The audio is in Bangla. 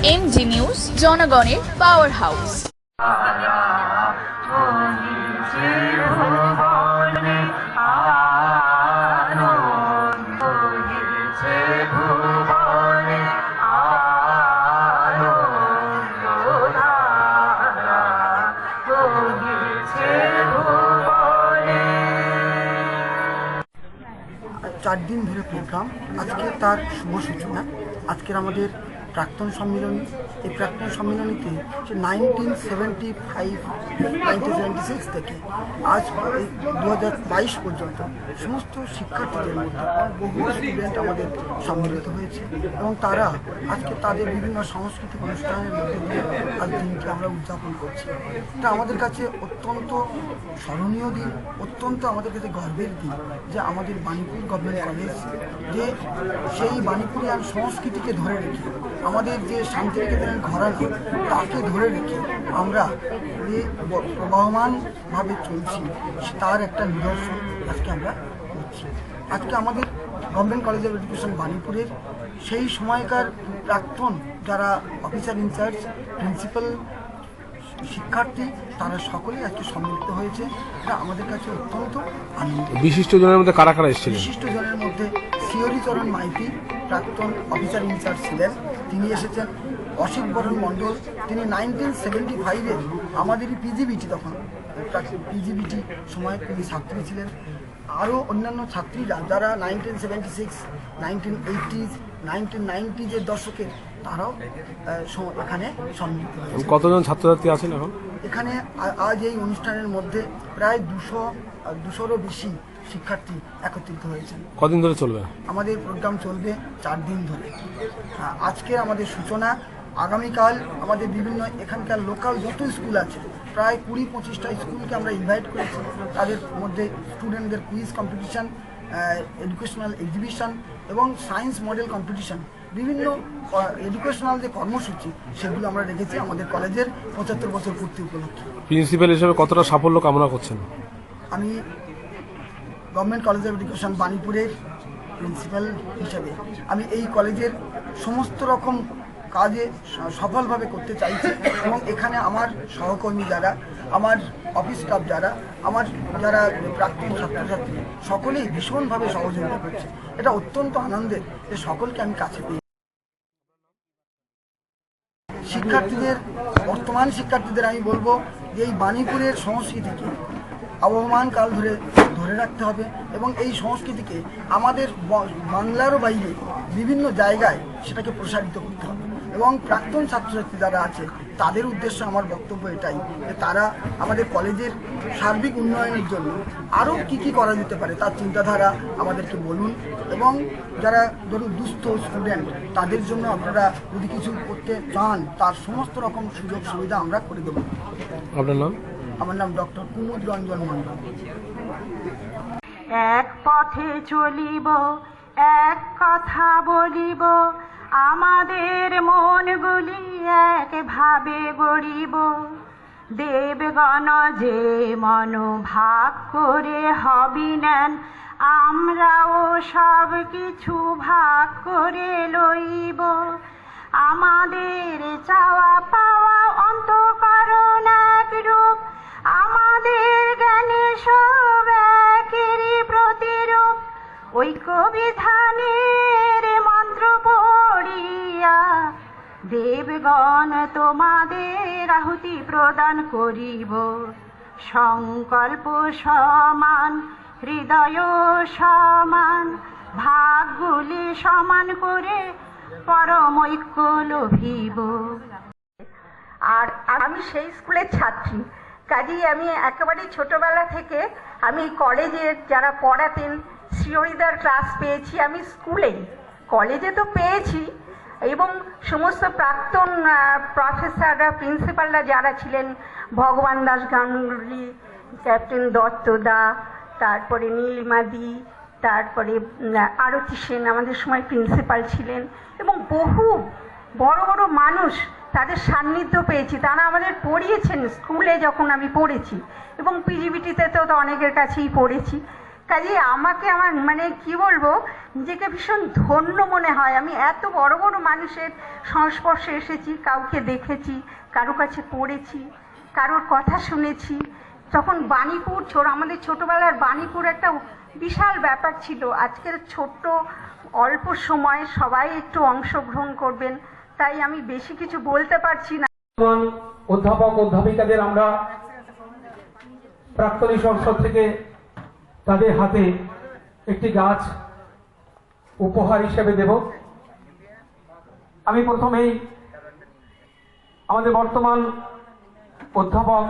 এমজি নিউজ, জনগণের পাওয়ার হাউস। চার দিন ধরে প্রোগ্রাম, আজকে তার শুভ সূচনা। আজকের আমাদের প্রাক্তন সম্মিলনী। এই প্রাক্তন সম্মিলনীতে 1976 থেকে আজ 2022 পর্যন্ত সমস্ত শিক্ষার্থীদের মধ্যে বহু স্টুডেন্ট আমাদের সম্মিলিত হয়েছে এবং তারা আজকে তাদের বিভিন্ন সাংস্কৃতিক অনুষ্ঠানের মধ্যে দিয়ে আজ দিনকে আমরা উদযাপন করছি। এটা আমাদের কাছে অত্যন্ত স্মরণীয় দিন, অত্যন্ত আমাদের কাছে গর্বের দিন যে আমাদের বাণীপুর গভর্নমেন্ট কলেজ যে সেই বাণীপুরিয়ান সংস্কৃতিকে ধরে রেখে, আমাদের যে শান্তিনিকেতনের ঘরানা তাকে ধরে রেখে আমরা যে প্রবাহমানভাবে চলছি তার একটা নিদর্শন আজকে আমরা করছি। আজকে আমাদের গভর্নমেন্ট কলেজ অফ এডুকেশন বাণীপুরের সেই সময়কার প্রাক্তন যারা অফিসার ইনচার্জ, প্রিন্সিপাল, শিক্ষার্থী, তারা সকলেই আজকে সম্মিলিত হয়েছে। এটা আমাদের কাছে অত্যন্ত আনন্দ। বিশিষ্ট জনের মধ্যে কারা কারা এসেছিলেন? বিশিষ্ট জনের মধ্যে শিহরিচরণ মাইতি প্রাক্তন অফিসার ইনচার্জ ছিলেন, তিনি এসেছেন। অসিত বরণ মণ্ডল, তিনি 1975-এ আমাদেরই পিজিবিটি, তখন পিজিবিটি সময় তিনি ছাত্রী ছিলেন। আরও অন্যান্য ছাত্রীরা যারা 1976, 1980s, 1990s দশকের, তারাও এখানে সম্মিলিত হয়েছে। কতজন ছাত্রছাত্রী আছেন এখন এখানে? আজ এই অনুষ্ঠানের মধ্যে প্রায় 200-ও বেশি শিক্ষার্থী একত্রিত হয়েছেন। কদিন ধরে চলবে আমাদের প্রোগ্রাম? চলবে 4 দিন ধরে। আজকে আমাদের সূচনা। আগামীকাল আমাদের বিভিন্ন এখানকার লোকাল যত স্কুল আছে, প্রায় 20-25টা স্কুলকে আমরা ইনভাইট করেছি। তাদের মধ্যে স্টুডেন্টদের কুইজ কম্পিটিশান, এডুকেশনাল এক্সিবিশন এবং সায়েন্স মডেল কম্পিটিশান, বিভিন্ন এডুকেশনাল যে কর্মসূচি সেগুলো আমরা রেখেছি আমাদের কলেজের 75 বছর পূর্তি উপলক্ষে। প্রিন্সিপাল হিসেবে কতটা সাফল্য কামনা করছেন? আমি গভর্নমেন্ট কলেজ অফ এডুকেশন বাণীপুরের প্রিন্সিপাল হিসেবে আমি এই কলেজের সমস্ত রকম কাজে সফলভাবে করতে চাইছি এবং এখানে আমার সহকর্মী যারা, আমার অফিস স্টাফ যারা, আমার যারা প্রাক্তন ছাত্রছাত্রী, সকলেই ভীষণভাবে সহযোগিতা করছে। এটা অত্যন্ত আনন্দের যে সকলকে আমি কাছে পেয়ে। শিক্ষার্থীদের, বর্তমান শিক্ষার্থীদের আমি বলবো যে এই বাণীপুরের সংস্কৃতিকে আবহমান কাল ধরে রাখতে হবে এবং এই সংস্কৃতিকে আমাদের বাংলারও বাইরে বিভিন্ন জায়গায় সেটাকে প্রসারিত করতে হবে। এবং প্রাক্তন ছাত্রছাত্রী যারা আছে তাদের উদ্দেশ্যে আমার বক্তব্য এটাই যে তারা আমাদের কলেজের সার্বিক উন্নয়নের জন্য আরও কী করা যেতে পারে তার চিন্তাধারা আমাদেরকে বলুন। এবং যারা ধরুন দুস্থ স্টুডেন্ট, তাদের জন্য আপনারা যদি কিছু করতে চান তার সমস্ত রকম সুযোগ সুবিধা আমরা করে দেবো। আপনার নাম? আমার নাম ডক্টর কুমুদ রঞ্জন মণ্ডল। এক পথে চলিব, এক কথা বলিব, আমাদের মনগুলি একভাবে গড়িব। দেবগণ যে মন ভাগ করে হবিনেন, আমরাও সব কিছু ভাগ করে লইব। আমাদের চাওয়া পাওয়া অন্তঃকরণ এক রূপ, আমাদের জ্ঞানে সব একেরই প্রতিরূপ। ঐক্য বিধানের মন্ত্র পড়িয়া দেবগণ তোমাদের আহুতি প্রদান করিব। সংকল্প সমান, হৃদয় সমান, ভাগগুলি সমান করে পরম ঐক্য লভিব। আর আমি সেই স্কুলের ছাত্রী, কাজেই আমি একেবারেই ছোটবেলা থেকে আমি কলেজের যারা পড়াতেন শ্রীহরিদার ক্লাস পেয়েছি, আমি স্কুলেই, কলেজে তো পেয়েছি। এবং সমস্ত প্রাক্তন প্রফেসররা, প্রিন্সিপালরা যারা ছিলেন, ভগবান দাস গাঙ্গুলি, ক্যাপ্টেন দত্তদা, তারপরে নীলিমাদি, তারপরে আরতি সেন আমাদের সময় প্রিন্সিপাল ছিলেন, এবং বহু বড় বড় মানুষ, তাদের সান্নিধ্য পেয়েছি। তারা আমাদের পড়িয়েছেন স্কুলে যখন আমি পড়েছি, এবং পিজিবিটিতে তো অনেকের কাছেই পড়েছি। কাজে আমাকে আমার মানে কি বলবো, নিজেকে ভীষণ ধন্য মনে হয়। আমি এত বড় বড় মানুষের সংস্পর্শে এসেছি, কাউকে দেখেছি, কারো কাছে পড়েছি, কারোর কথা শুনেছি। তখন বাণীপুর আমাদের ছোটবেলার বাণীপুর একটা বিশাল ব্যাপার ছিল। আজকের ছোট্ট অল্প সময় সবাই একটু অংশগ্রহণ করবেন, তাই আমি বেশি কিছু বলতে পারছি না। অধ্যাপক অধ্যাপিকাদের আমরা প্রাক্তনী সংসদ থেকে তাদের হাতে একটি গাছ উপহার হিসেবে দেব। আমি প্রথমেই আমাদের বর্তমান অধ্যাপক